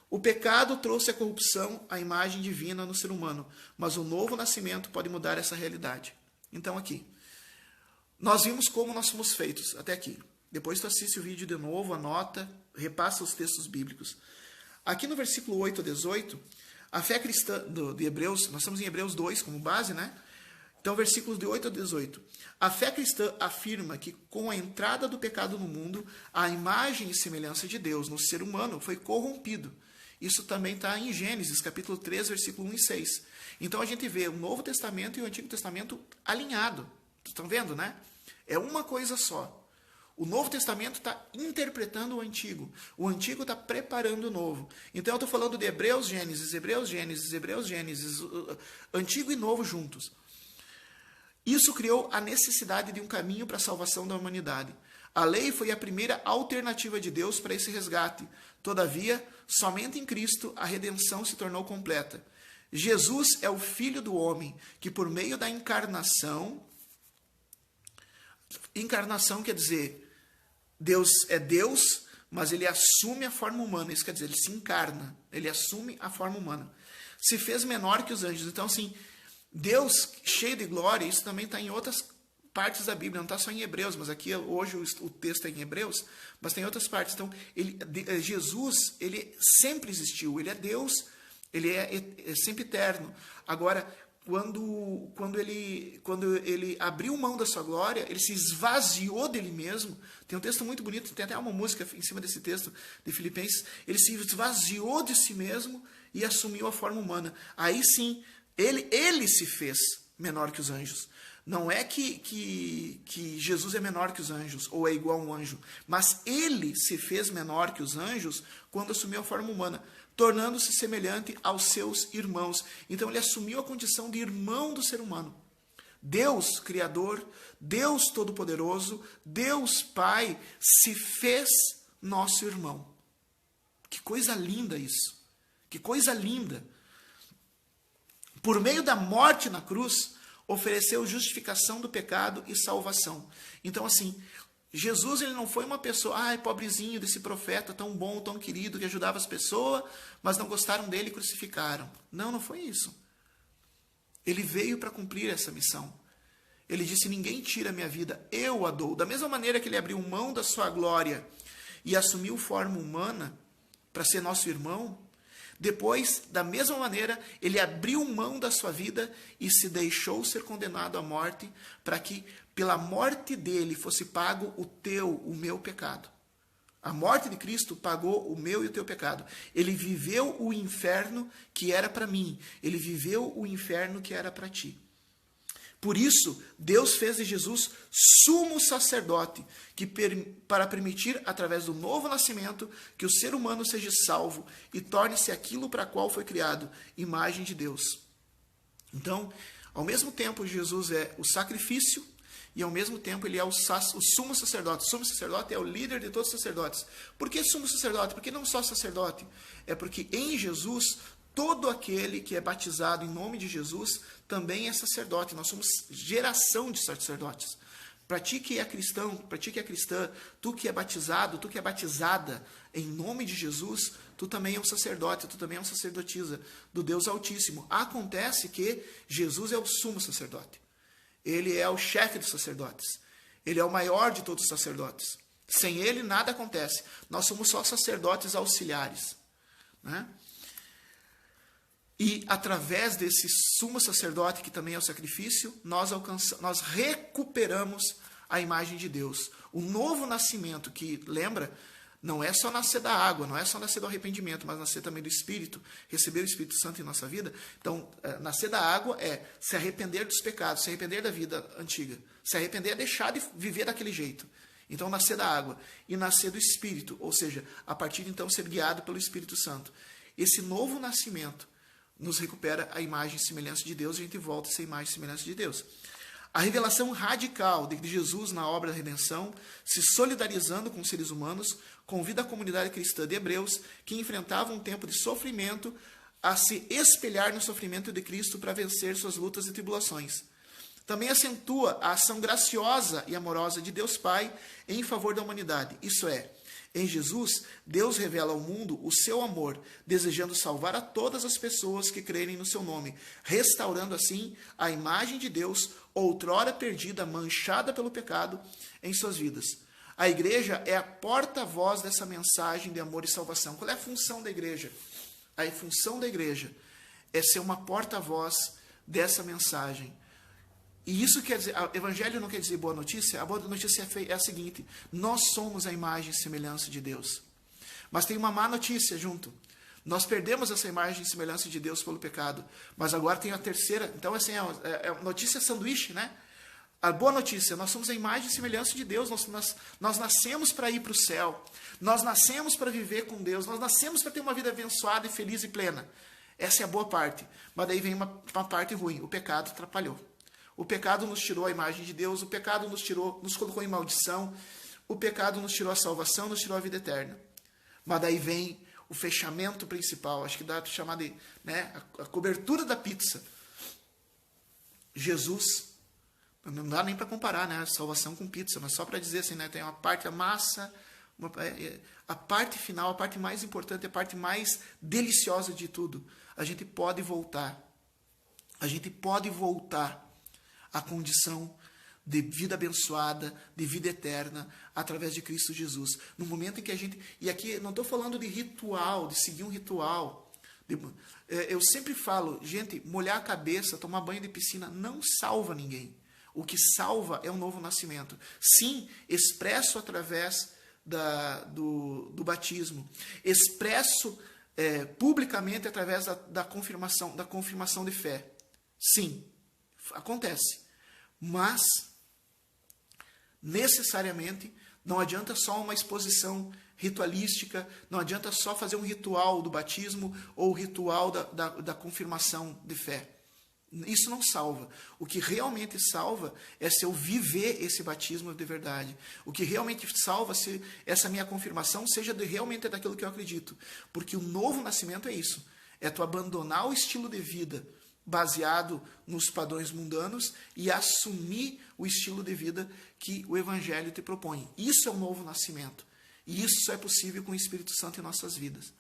O pecado trouxe a corrupção, a imagem divina no ser humano, mas o novo nascimento pode mudar essa realidade. Então aqui, nós vimos como nós somos feitos até aqui. Depois tu assiste o vídeo de novo, anota, repassa os textos bíblicos. Aqui no versículo 8 a 18, a fé cristã de Hebreus, nós estamos em Hebreus 2 como base, né? Então, versículos de 8 a 18. A fé cristã afirma que com a entrada do pecado no mundo, a imagem e semelhança de Deus no ser humano foi corrompido. Isso também está em Gênesis, capítulo 3, versículo 1 e 6. Então, a gente vê o Novo Testamento e o Antigo Testamento alinhado. Estão vendo, né? É uma coisa só. O Novo Testamento está interpretando o Antigo. O Antigo está preparando o Novo. Então, eu estou falando de Hebreus, Gênesis, Hebreus, Gênesis, Hebreus, Gênesis, Antigo e Novo juntos. Isso criou a necessidade de um caminho para a salvação da humanidade. A lei foi a primeira alternativa de Deus para esse resgate. Todavia, somente em Cristo a redenção se tornou completa. Jesus é o Filho do homem, que por meio da encarnação quer dizer, Deus é Deus, mas ele assume a forma humana. Isso quer dizer, ele se encarna, ele assume a forma humana. Se fez menor que os anjos. Então, assim, Deus cheio de glória, isso também está em outras partes da Bíblia, não está só em Hebreus, mas aqui hoje o texto é em Hebreus, mas tem outras partes. Então, Jesus, ele sempre existiu, ele é Deus, ele é sempre eterno. Agora, quando ele abriu mão da sua glória, ele se esvaziou dele mesmo. Tem um texto muito bonito, tem até uma música em cima desse texto de Filipenses. Ele se esvaziou de si mesmo e assumiu a forma humana. Aí sim, ele se fez menor que os anjos. Não é que Jesus é menor que os anjos, ou é igual a um anjo, mas ele se fez menor que os anjos quando assumiu a forma humana, tornando-se semelhante aos seus irmãos. Então ele assumiu a condição de irmão do ser humano. Deus Criador, Deus Todo-Poderoso, Deus Pai, se fez nosso irmão. Que coisa linda isso! Que coisa linda! Por meio da morte na cruz, ofereceu justificação do pecado e salvação. Então, assim, Jesus, ele não foi uma pessoa, ai, pobrezinho desse profeta tão bom, tão querido, que ajudava as pessoas, mas não gostaram dele e crucificaram. Não, não foi isso. Ele veio para cumprir essa missão. Ele disse, ninguém tira a minha vida, eu a dou. Da mesma maneira que ele abriu mão da sua glória e assumiu forma humana para ser nosso irmão, depois, da mesma maneira, ele abriu mão da sua vida e se deixou ser condenado à morte, para que pela morte dele fosse pago o meu pecado. A morte de Cristo pagou o meu e o teu pecado. Ele viveu o inferno que era para mim. Ele viveu o inferno que era para ti. Por isso, Deus fez de Jesus sumo sacerdote, para permitir, através do novo nascimento, que o ser humano seja salvo e torne-se aquilo para qual foi criado, imagem de Deus. Então, ao mesmo tempo, Jesus é o sacrifício e, ao mesmo tempo, ele é o sumo sacerdote. O sumo sacerdote é o líder de todos os sacerdotes. Por que sumo sacerdote? Porque não só sacerdote. É porque em Jesus, todo aquele que é batizado em nome de Jesus também é sacerdote. Nós somos geração de sacerdotes. Para ti que é cristão, para ti que é cristã, tu que é batizado, tu que é batizada em nome de Jesus, tu também é um sacerdote, tu também é uma sacerdotisa do Deus Altíssimo. Acontece que Jesus é o sumo sacerdote. Ele é o chefe dos sacerdotes. Ele é o maior de todos os sacerdotes. Sem ele nada acontece. Nós somos só sacerdotes auxiliares, né? E através desse sumo sacerdote, que também é o sacrifício, nós recuperamos a imagem de Deus. O novo nascimento, que, lembra, não é só nascer da água, não é só nascer do arrependimento, mas nascer também do Espírito, receber o Espírito Santo em nossa vida. Então, nascer da água é se arrepender dos pecados, se arrepender da vida antiga. Se arrepender é deixar de viver daquele jeito. Então, nascer da água e nascer do Espírito, ou seja, a partir de então ser guiado pelo Espírito Santo. Esse novo nascimento nos recupera a imagem e semelhança de Deus e a gente volta a ser imagem e semelhança de Deus. A revelação radical de Jesus na obra da redenção, se solidarizando com os seres humanos, convida a comunidade cristã de Hebreus, que enfrentava um tempo de sofrimento, a se espelhar no sofrimento de Cristo para vencer suas lutas e tribulações. Também acentua a ação graciosa e amorosa de Deus Pai em favor da humanidade. Isso é, em Jesus, Deus revela ao mundo o seu amor, desejando salvar a todas as pessoas que crerem no seu nome, restaurando assim a imagem de Deus, outrora perdida, manchada pelo pecado, em suas vidas. A igreja é a porta-voz dessa mensagem de amor e salvação. Qual é a função da igreja? A função da igreja é ser uma porta-voz dessa mensagem. E isso quer dizer, o evangelho não quer dizer boa notícia. A boa notícia é a seguinte: nós somos a imagem e semelhança de Deus. Mas tem uma má notícia junto. Nós perdemos essa imagem e semelhança de Deus pelo pecado. Mas agora tem a terceira. Então, assim, é notícia sanduíche, né? A boa notícia: nós somos a imagem e semelhança de Deus. Nós nascemos para ir para o céu. Nós nascemos para viver com Deus. Nós nascemos para ter uma vida abençoada e feliz e plena. Essa é a boa parte. Mas daí vem uma parte ruim. O pecado atrapalhou. O pecado nos tirou a imagem de Deus, o pecado nos colocou em maldição, o pecado nos tirou a salvação, nos tirou a vida eterna. Mas daí vem o fechamento principal, acho que dá para chamar de, né, a cobertura da pizza. Jesus, não dá nem para comparar, né, a salvação com pizza, mas só para dizer assim, né, tem uma parte, a massa, a parte final, a parte mais importante, a parte mais deliciosa de tudo. A gente pode voltar. A gente pode voltar a condição de vida abençoada, de vida eterna, através de Cristo Jesus. No momento em que a gente... E aqui não estou falando de ritual, de seguir um ritual. Eu sempre falo, gente, molhar a cabeça, tomar banho de piscina não salva ninguém. O que salva é o novo nascimento. Sim, expresso através do batismo, expresso publicamente através da confirmação de fé. Sim, acontece. Mas, necessariamente, não adianta só uma exposição ritualística, não adianta só fazer um ritual do batismo ou o ritual da confirmação de fé. Isso não salva. O que realmente salva é se eu viver esse batismo de verdade. O que realmente salva se essa minha confirmação seja realmente daquilo que eu acredito. Porque o novo nascimento é isso. É tu abandonar o estilo de vida baseado nos padrões mundanos e assumir o estilo de vida que o Evangelho te propõe. Isso é o novo nascimento. E isso só é possível com o Espírito Santo em nossas vidas.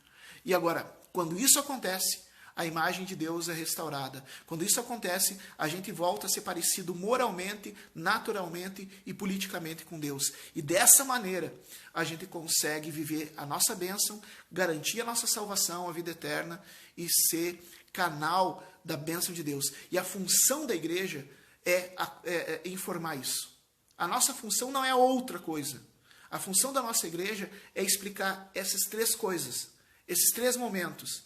E agora, quando isso acontece, a imagem de Deus é restaurada. Quando isso acontece, a gente volta a ser parecido moralmente, naturalmente e politicamente com Deus. E dessa maneira, a gente consegue viver a nossa bênção, garantir a nossa salvação, a vida eterna e ser canal da bênção de Deus. E a função da igreja é informar isso. A nossa função não é outra coisa. A função da nossa igreja é explicar essas três coisas, esses três momentos.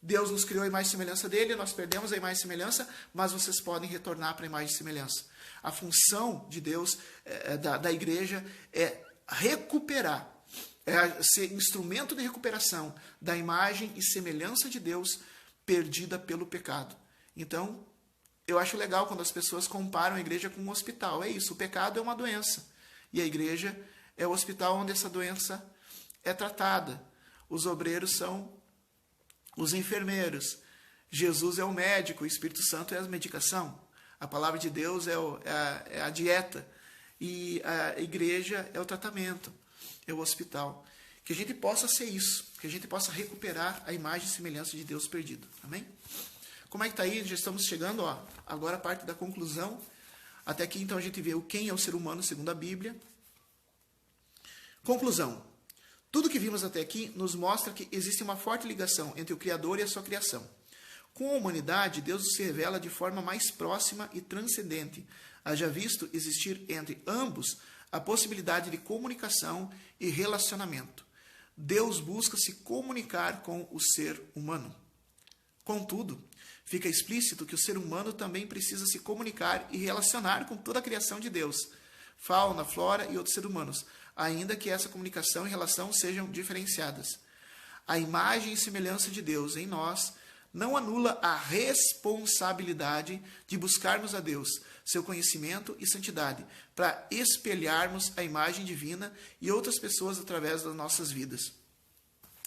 Deus nos criou a imagem e semelhança dele, nós perdemos a imagem e semelhança, mas vocês podem retornar para a imagem e semelhança. A função de Deus, da igreja, é recuperar, é ser instrumento de recuperação da imagem e semelhança de Deus perdida pelo pecado. Então, eu acho legal quando as pessoas comparam a igreja com um hospital. É isso, o pecado é uma doença. E a igreja é o hospital onde essa doença é tratada. Os obreiros são os enfermeiros. Jesus é o médico, o Espírito Santo é a medicação. A palavra de Deus é a dieta. E a igreja é o tratamento, é o hospital. Que a gente possa ser isso, que a gente possa recuperar a imagem e semelhança de Deus perdido. Amém? Como é que está aí? Já estamos chegando, agora a parte da conclusão. Até aqui, então, a gente vê quem é o ser humano segundo a Bíblia. Conclusão. Tudo que vimos até aqui nos mostra que existe uma forte ligação entre o Criador e a sua criação. Com a humanidade, Deus se revela de forma mais próxima e transcendente, haja visto existir entre ambos a possibilidade de comunicação e relacionamento. Deus busca se comunicar com o ser humano. Contudo, fica explícito que o ser humano também precisa se comunicar e relacionar com toda a criação de Deus, fauna, flora e outros seres humanos, ainda que essa comunicação e relação sejam diferenciadas. A imagem e semelhança de Deus em nós não anula a responsabilidade de buscarmos a Deus, seu conhecimento e santidade, para espelharmos a imagem divina e outras pessoas através das nossas vidas.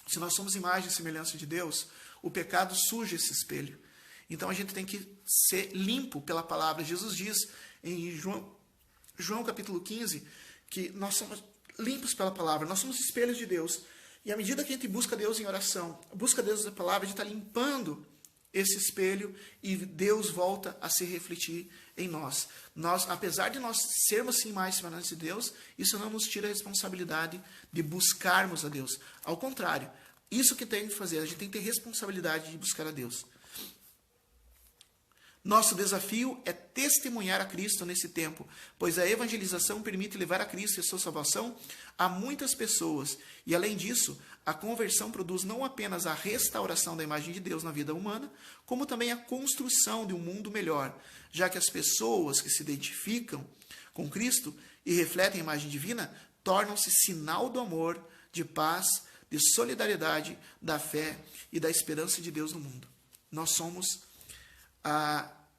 Se nós somos imagem e semelhança de Deus, o pecado suja esse espelho. Então a gente tem que ser limpo pela palavra. Jesus diz em João capítulo 15 que nós somos limpos pela palavra, nós somos espelhos de Deus. E à medida que a gente busca Deus em oração, busca Deus na palavra, a gente está limpando esse espelho e Deus volta a se refletir em nós. Apesar de nós sermos sim mais semelhantes de Deus, isso não nos tira a responsabilidade de buscarmos a Deus. Ao contrário, isso que tem que fazer, a gente tem que ter responsabilidade de buscar a Deus. Nosso desafio é testemunhar a Cristo nesse tempo, pois a evangelização permite levar a Cristo e a sua salvação a muitas pessoas. E, além disso, a conversão produz não apenas a restauração da imagem de Deus na vida humana, como também a construção de um mundo melhor, já que as pessoas que se identificam com Cristo e refletem a imagem divina tornam-se sinal do amor, de paz, de solidariedade, da fé e da esperança de Deus no mundo. Nós somos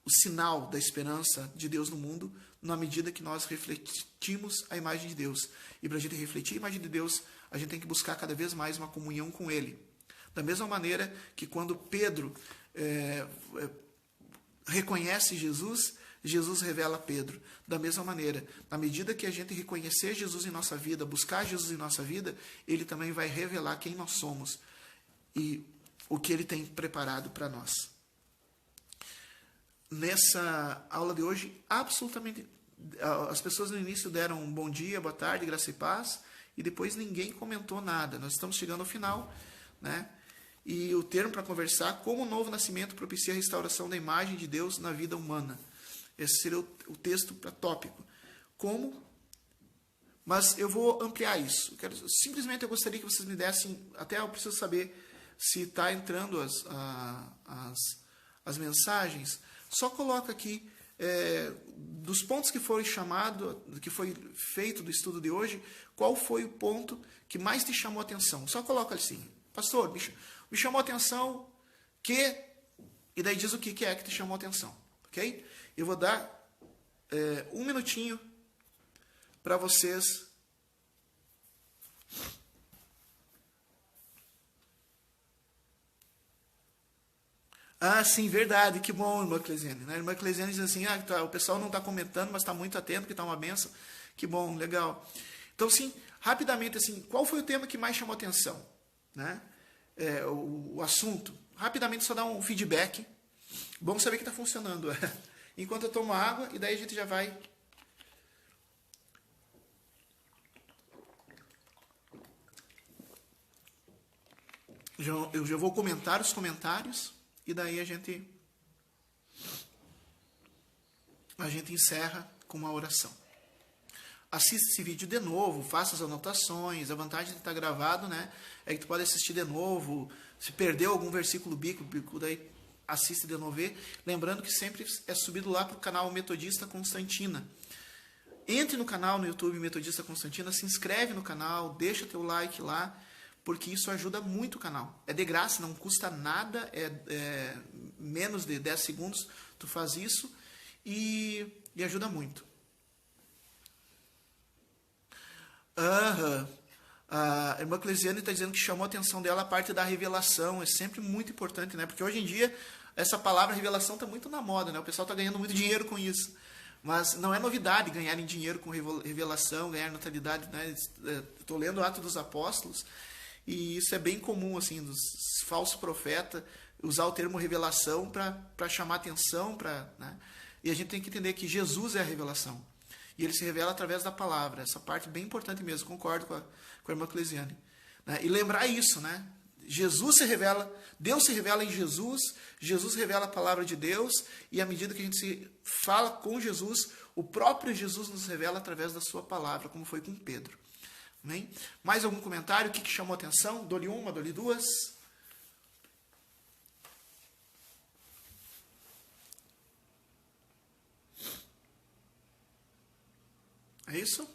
o sinal da esperança de Deus no mundo, na medida que nós refletimos a imagem de Deus. E para a gente refletir a imagem de Deus, a gente tem que buscar cada vez mais uma comunhão com Ele. Da mesma maneira que quando Pedro reconhece Jesus, Jesus revela a Pedro. Da mesma maneira, na medida que a gente reconhecer Jesus em nossa vida, buscar Jesus em nossa vida, Ele também vai revelar quem nós somos e o que Ele tem preparado para nós. Nessa aula de hoje, absolutamente, as pessoas no início deram um bom dia, boa tarde, graça e paz, e depois ninguém comentou nada. Nós estamos chegando ao final, né? E o termo para conversar, como o novo nascimento propicia a restauração da imagem de Deus na vida humana. Esse seria o texto para tópico. Como? Mas eu vou ampliar isso. Simplesmente eu gostaria que vocês me dessem, até eu preciso saber se está entrando as mensagens. Só coloca aqui, dos pontos que foi chamado, que foi feito do estudo de hoje, qual foi o ponto que mais te chamou a atenção? Só coloca assim, pastor, me chamou a atenção que... E daí diz o que é que te chamou a atenção, ok? Eu vou dar 1 minutinho para vocês... Ah, sim, verdade, que bom, irmã Clesiane. A irmã Clesiane diz assim, o pessoal não está comentando, mas está muito atento, que está uma benção. Que bom, legal. Então, sim, rapidamente, assim, qual foi o tema que mais chamou a atenção? Né? O assunto. Rapidamente, só dar um feedback. Bom saber que está funcionando. Enquanto eu tomo água, e daí a gente já vai... Eu já vou comentar os comentários. E daí a gente encerra com uma oração. Assista esse vídeo de novo, faça as anotações. A vantagem de estar gravado, né, é que tu pode assistir de novo. Se perdeu algum versículo bíblico, daí assiste de novo. Lembrando que sempre é subido lá para o canal Metodista Constantina. Entre no canal no YouTube Metodista Constantina, se inscreve no canal, deixa teu like lá, porque isso ajuda muito o canal. É de graça, não custa nada, é menos de 10 segundos, tu faz isso e ajuda muito. A irmã Clesiane está dizendo que chamou a atenção dela a parte da revelação, é sempre muito importante, né? Porque hoje em dia essa palavra revelação está muito na moda, né? O pessoal está ganhando muito dinheiro com isso. Mas não é novidade ganharem dinheiro com revelação, ganhar notoriedade, né? Estou lendo o Atos dos Apóstolos, e isso é bem comum, assim, dos falsos profetas, usar o termo revelação para chamar atenção, né? E a gente tem que entender que Jesus é a revelação. E ele se revela através da palavra. Essa parte é bem importante mesmo, concordo com a irmã Clesiane. Né? E lembrar isso, né? Jesus se revela, Deus se revela em Jesus, Jesus revela a palavra de Deus, e à medida que a gente se fala com Jesus, o próprio Jesus nos revela através da sua palavra, como foi com Pedro. Amém? Mais algum comentário? O que chamou a atenção? Dou-lhe uma, dou-lhe duas. É isso?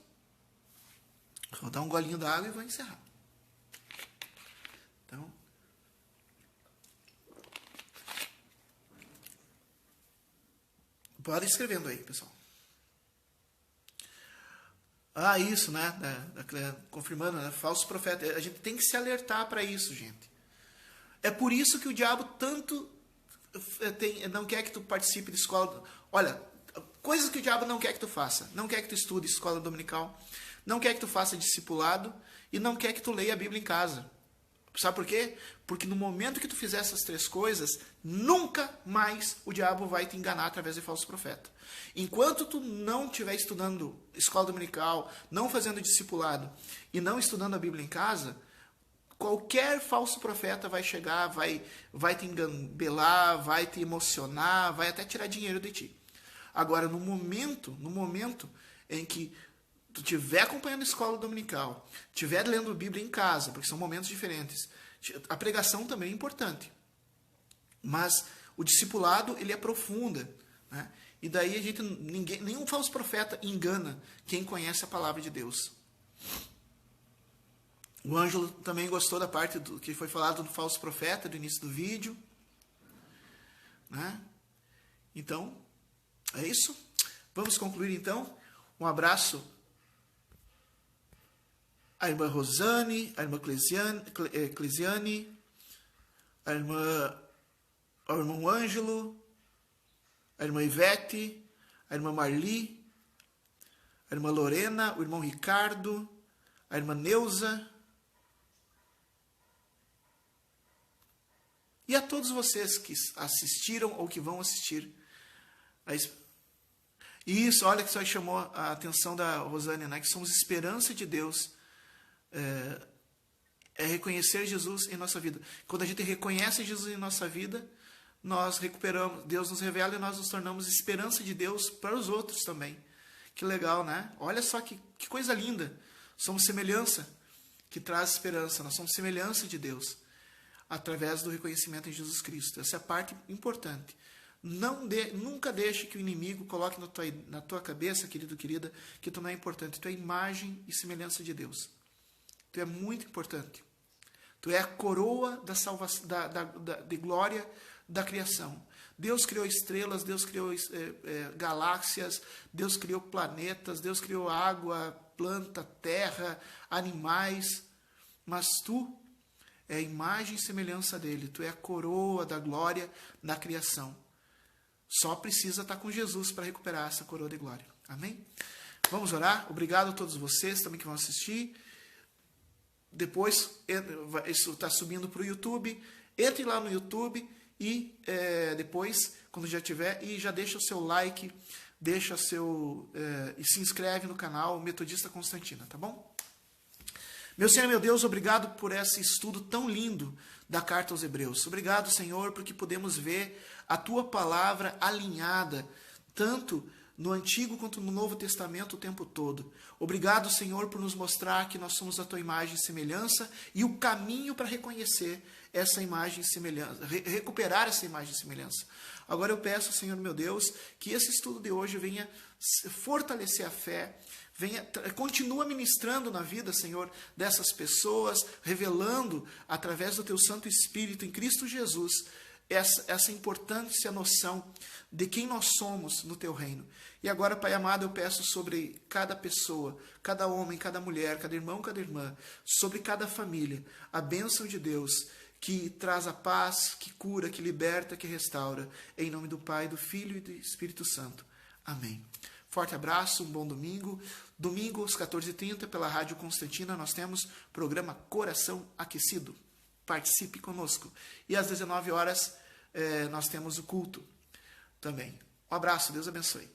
Vou dar um golinho da água e vou encerrar. Então, pode ir escrevendo aí, pessoal. Isso, né? Confirmando, né? Falso profeta. A gente tem que se alertar para isso, gente. É por isso que o diabo tanto não quer que tu participe de escola. Olha, coisas que o diabo não quer que tu faça. Não quer que tu estude escola dominical. Não quer que tu faça discipulado. E não quer que tu leia a Bíblia em casa. Sabe por quê? Porque no momento que tu fizer essas 3 coisas, nunca mais o diabo vai te enganar através de falso profeta. Enquanto tu não estiver estudando escola dominical, não fazendo discipulado e não estudando a Bíblia em casa, qualquer falso profeta vai chegar, vai te engambelar, vai te emocionar, vai até tirar dinheiro de ti. Agora, no momento em que tu estiver acompanhando a escola dominical, estiver lendo a Bíblia em casa, porque são momentos diferentes, a pregação também é importante. Mas o discipulado, ele aprofunda, né? E daí nenhum falso profeta engana quem conhece a palavra de Deus. O Ângelo também gostou da parte que foi falado do falso profeta, do início do vídeo. Né? Então, é isso. Vamos concluir então. Um abraço à irmã Rosane, à irmã Clesiane, ao irmão Ângelo, à irmã Ivete, à irmã Marli, à irmã Lorena, o irmão Ricardo, à irmã Neuza, e a todos vocês que assistiram ou que vão assistir. Isso, olha que só chamou a atenção da Rosane, né? Que somos esperança de Deus é reconhecer Jesus em nossa vida. Quando a gente reconhece Jesus em nossa vida, nós recuperamos, Deus nos revela e nós nos tornamos esperança de Deus para os outros também. Que legal, né? Olha só que coisa linda. Somos semelhança que traz esperança. Nós somos semelhança de Deus através do reconhecimento em Jesus Cristo. Essa é a parte importante. Nunca deixe que o inimigo coloque na tua cabeça, querido, querida, que tu não é importante. Tu é imagem e semelhança de Deus. Tu é muito importante. Tu é a coroa da salvação, de glória da criação. Deus criou estrelas, Deus criou galáxias, Deus criou planetas, Deus criou água, planta, terra, animais. Mas tu é a imagem e semelhança dele. Tu é a coroa da glória da criação. Só precisa estar com Jesus para recuperar essa coroa de glória. Amém? Vamos orar? Obrigado a todos vocês também que vão assistir. Depois, isso está subindo para o YouTube. Entre lá no YouTube e depois, quando já tiver, e já deixa o seu like, e se inscreve no canal Metodista Constantina, tá bom? Meu Senhor, meu Deus, obrigado por esse estudo tão lindo da carta aos Hebreus. Obrigado, Senhor, porque podemos ver a tua palavra alinhada, tanto no Antigo quanto no Novo Testamento o tempo todo. Obrigado, Senhor, por nos mostrar que nós somos a tua imagem e semelhança e o caminho para reconhecer essa imagem e semelhança, recuperar essa imagem e semelhança. Agora eu peço, Senhor, meu Deus, que esse estudo de hoje venha fortalecer a fé, continua ministrando na vida, Senhor, dessas pessoas, revelando através do teu Santo Espírito em Cristo Jesus essa importância, a noção de quem nós somos no teu reino. E agora, Pai amado, eu peço sobre cada pessoa, cada homem, cada mulher, cada irmão, cada irmã, sobre cada família, a bênção de Deus que traz a paz, que cura, que liberta, que restaura. Em nome do Pai, do Filho e do Espírito Santo. Amém. Forte abraço, um bom domingo. Domingo, às 14h30, pela Rádio Constantina, nós temos programa Coração Aquecido. Participe conosco. E às 19 horas nós temos o culto também. Um abraço, Deus abençoe.